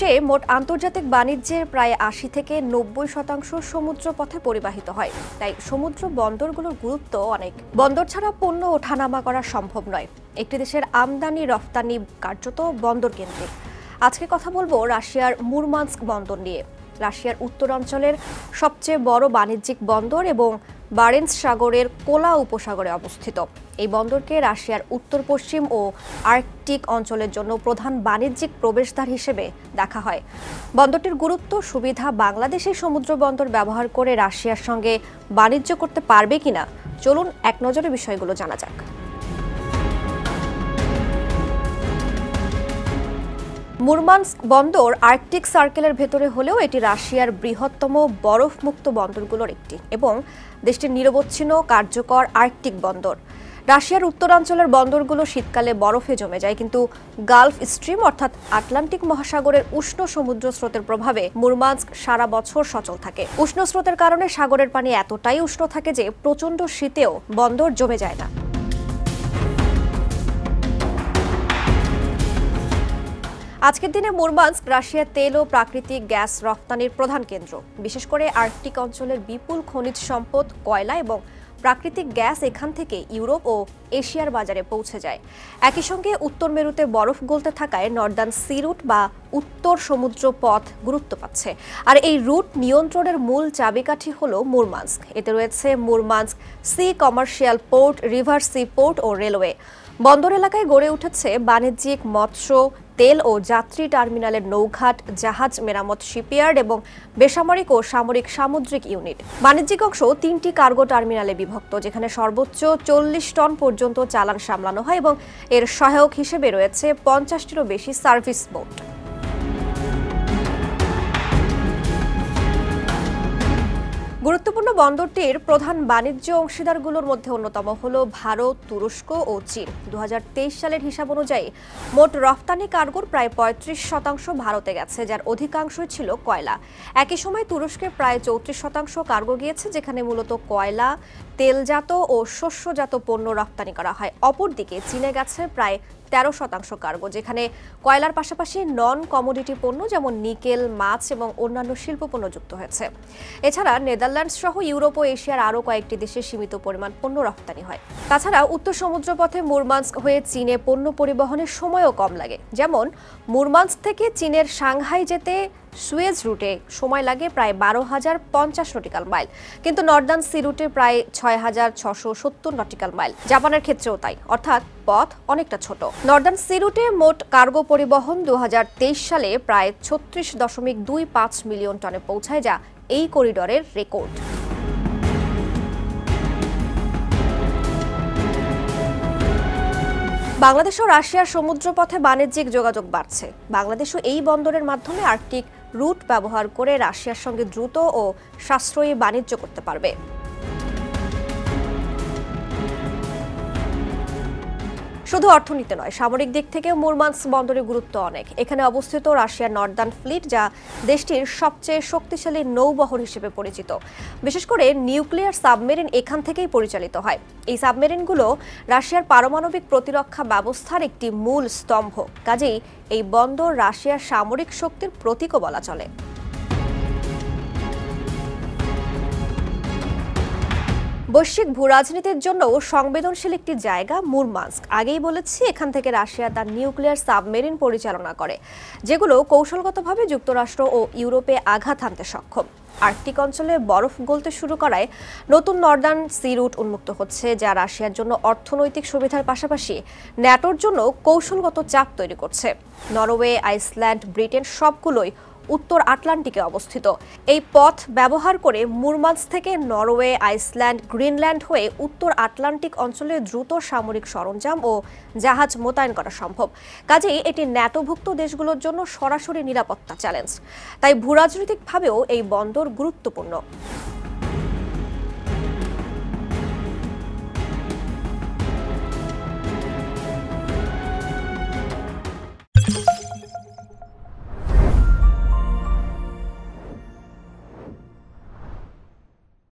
বিশ্বে মোট আন্তর্জাতিক বাণিজ্যের প্রায় ৮০ থেকে ৯০% সমুদ্র পথে পরিবাহিত হয়। তাই সমুদ্র বন্দরগুলোর গুরুত্ব অনেক। বন্দর ছাড়া পণ্য ওঠানামা করা সম্ভব নয়। একটি দেশের আমদানি রফতানি কার্যত বন্দর কেন্দ্রিক। আজকে কথা বলবো রাশিয়ার মুরমানস্ক বন্দর নিয়ে। রাশিয়ার উত্তরাঞ্চলের সবচেয়ে বড় বাণিজ্যিক বন্দর এবং বারেন্টস সাগরের কোলা উপসাগরে অবস্থিত। এই বন্দরকে রাশিয়ার উত্তর পশ্চিম ও আর্কটিক অঞ্চলের জন্য প্রধান বাণিজ্যিক প্রবেশদ্বার হিসেবে দেখা হয়। বন্দরটির গুরুত্ব সুবিধা বাংলাদেশের সমুদ্র বন্দর ব্যবহার করে রাশিয়ার সঙ্গে বাণিজ্য করতে পারবে কিনা, চলুন এক নজরে বিষয়গুলো জানা যাক। মুরমানস্ক বন্দর আর্কটিক সার্কেলের ভেতরে হলেও এটি রাশিয়ার বৃহত্তম বরফমুক্ত বন্দরগুলোর একটি এবং দেশটির নিরবচ্ছিন্ন কার্যকর আর্কটিক বন্দর। রাশিয়ার উত্তরাঞ্চলের বন্দরগুলো শীতকালে বরফে জমে যায়, কিন্তু গালফ স্ট্রিম অর্থাৎ আটলান্টিক মহাসাগরের উষ্ণ সমুদ্র স্রোতের প্রভাবে মুরমানস্ক সারা বছর সচল থাকে। উষ্ণ স্রোতের কারণে সাগরের পানি এতটাই উষ্ণ থাকে যে প্রচণ্ড শীতেও বন্দর জমে যায় না। আজকের দিনে মুরমানস্ক রাশিয়ার তেল ও প্রাকৃতিক গ্যাস রপ্তানির প্রধান কেন্দ্র। বিশেষ করে আর্কটিক অঞ্চলের বিপুল খনিজ সম্পদ, কয়লা এবং প্রাকৃতিক গ্যাস এখান থেকে ইউরোপ ও এশিয়ার বাজারে পৌঁছে যায়। একই সঙ্গে উত্তর মেরুতে বরফ গলতে থাকায় নর্দার্ন সি রুট বা উত্তর সমুদ্র পথ গুরুত্ব পাচ্ছে। আর এই রুট নিয়ন্ত্রণের মূল চাবিকাঠি হল মুরমানস্ক। এতে রয়েছে Murmansk sea commercial port, river sea port ও রেলওয়ে। বন্দর এলাকায় গড়ে উঠেছে বাণিজ্যিক, মৎস্য, তেল ও যাত্রী টার্মিনালের নৌঘাট, জাহাজ মেরামত শিপইয়ার্ড এবং বেসামরিক ও সামরিক সামুদ্রিক ইউনিট। বাণিজ্যিক অংশ 3টি কার্গো টার্মিনালে বিভক্ত, যেখানে সর্বোচ্চ 40 টন পর্যন্ত চালান সামলানো হয় এবং এর সহায়ক হিসেবে রয়েছে 50টিরও বেশি সার্ভিস বোট। গুরুত্বপূর্ণ বন্দরটির প্রধান বাণিজ্য অংশীদারগুলোর মধ্যে অন্যতম হল ভারত, তুরস্ক ও চীন। 2023 সালের হিসাব অনুযায়ী মোট রফতানি কার্গোর প্রায় 35% ভারতে গেছে, যার অধিকাংশই ছিল কয়লা। একই সময় তুরস্কে প্রায় 34% কার্গো গিয়েছে, যেখানে মূলত কয়লা, তেলজাত ও শস্যজাত পণ্য রপ্তানি করা হয়। অপরদিকে চীনে গেছে প্রায় 13% কার্গো, যেখানে কয়লার পাশাপাশি নন কমোডিটি পণ্য যেমন নিকেল, মাছ এবং অন্যান্য শিল্প পণ্য যুক্ত হয়েছে। এছাড়া নেদারল্যান্ডস সহ ইউরোপ ও এশিয়ার আরও কয়েকটি দেশে সীমিত পরিমাণ পণ্য রপ্তানি হয়। তাছাড়া উত্তর সমুদ্রপথে মুরমানস্ক হয়ে চীনে পণ্য পরিবহনের সময়ও কম লাগে। যেমন মুরমানস্ক থেকে চীনের সাংহাই যেতে সুয়েজ রুটে সময় লাগে প্রায় 12,050 নটিক্যাল মাইল, কিন্তু নর্দার্ন সি রুটে প্রায় 6,670 নটিক্যাল মাইল। জাপানের ক্ষেত্রেও তাই, অর্থাৎ পথ অনেকটা ছোট। নর্দার্ন সি রুটে মোট কার্গো পরিবহন 2023 সালে প্রায় 36.25 মিলিয়ন টনে পৌঁছায়, যা এই করিডরের রেকর্ড। বাংলাদেশ ও রাশিয়ার সমুদ্রপথে বাণিজ্যিক যোগাযোগ বাড়ছে। বাংলাদেশও এই বন্দরের মাধ্যমে আর্কটিক রুট ব্যবহার করে রাশিয়ার সঙ্গে দ্রুত ও সাশ্রয়ী বাণিজ্য করতে পারবে। শুধু অর্থনীতি নয়, সামরিক দিক থেকেও মুরমানস্ক বন্দরের গুরুত্ব অনেক। এখানে অবস্থিত রাশিয়ার নর্দার্ন ফ্লিট, যা দেশটির সবচেয়ে শক্তিশালী নৌবহর হিসেবে পরিচিত। বিশেষ করে নিউক্লিয়ার সাবমেরিন এখান থেকেই পরিচালিত হয়। এই সাবমেরিনগুলো রাশিয়ার পারমাণবিক প্রতিরক্ষা ব্যবস্থার একটি মূল স্তম্ভ। কাজেই এই বন্দর রাশিয়ার সামরিক শক্তির প্রতীকও বলা চলে। বৈশ্বিক ভূরাজনীতির জন্য সংবেদনশীল একটি জায়গা মুরমানস্ক। আগেই বলেছি, এখান থেকে রাশিয়া তার নিউক্লিয়ার সাবমেরিন পরিচালনা করে, যেগুলো কৌশলগতভাবে যুক্তরাষ্ট্র ও ইউরোপে আঘাত হানতে সক্ষম। আর্কটিক অঞ্চলে বরফ গলতে শুরু করায় নতুন নর্দার্ন সি রুট উন্মুক্ত হচ্ছে, যা রাশিয়ার জন্য অর্থনৈতিক সুবিধার পাশাপাশি ন্যাটোর জন্য কৌশলগত চাপ তৈরি করছে। নরওয়ে, আইসল্যান্ড, ব্রিটেন সবগুলোই উত্তর আটলান্টিকে অবস্থিত। এই পথ ব্যবহার করে মুরমানস্ক থেকে নরওয়ে, আইসল্যান্ড, গ্রিনল্যান্ড হয়ে উত্তর আটলান্টিক অঞ্চলে দ্রুত সামরিক সরঞ্জাম ও জাহাজ মোতায়েন করা সম্ভব। কাজেই এটি ন্যাটোভুক্ত দেশগুলোর জন্য সরাসরি নিরাপত্তা চ্যালেঞ্জ। তাই ভূরাজনৈতিকভাবেও এই বন্দর গুরুত্বপূর্ণ।